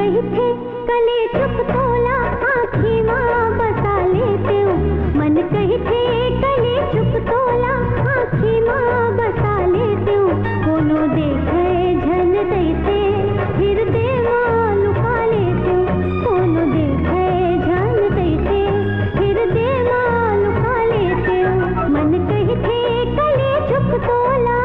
कही थे कले चुप तोला आँखी माँ बसा लेते हो। मन कही थे कले चुप तोला आँखी माँ बसा लेते हो। कोनो देखे झन तैसे हृदय माँ लुका लेते हो। कोनो देखे झन तैसे हृदय माँ लुका लेते हो। मन कही थे कले चुप तोला।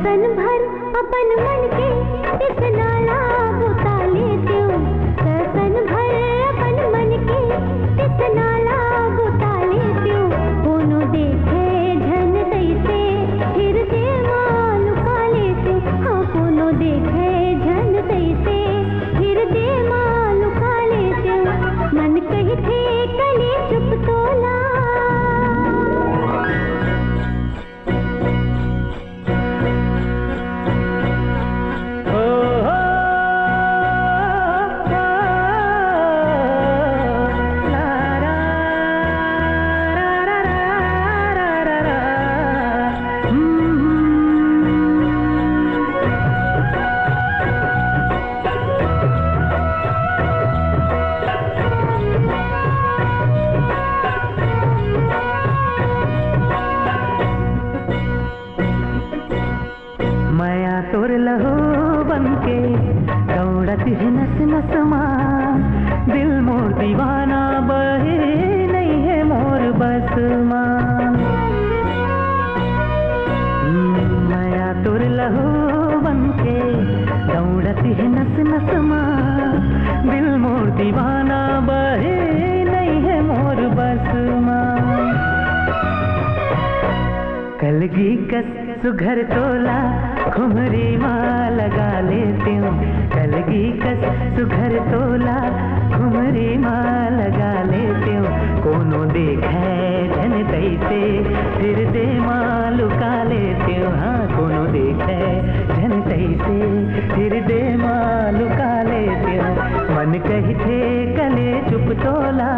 सन भर अपन मन के इस नाला बुता लेते हो। सन भर अपन मन के इस नाला बुता लेते हो। कोनो देखे झन तैसे हृदय माँ लुका लेते हो। हाँ कोनो देखे झन तैसे हृदय माँ लुका लेते हो। मन कही थे कली चुप तोला। तोर लहू बनके दौड़ती है नस नस माँ। दिल मोर दीवाना बहे नहीं है मोर बस माँ। माया तोर लहू बनके दौड़ती है नस नस माँ। दिल मोर दीवाना बहे नहीं है मोर बस माँ। कलगी कस सुघर तोला खुमरी माँ लगा लेती हूँ। कलगी कस सुघर तोला खुमरी माँ लगा लेती हूँ। कोनो देखे झन तैसे हृदय माँ लुका लेती हूँ। हाँ कोनो देखे झन तैसे हृदय माँ लुका लेती हूँ। मन कही थे कले चुप तोला।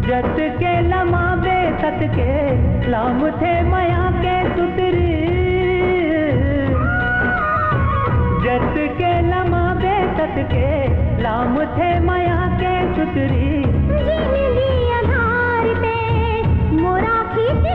जत के लमाबे तत के लाम थे माया के सुतरी। जत के लमाबे तत के लाम थे माया के सुतरी। जिंदगी आधार पे मोरा खींच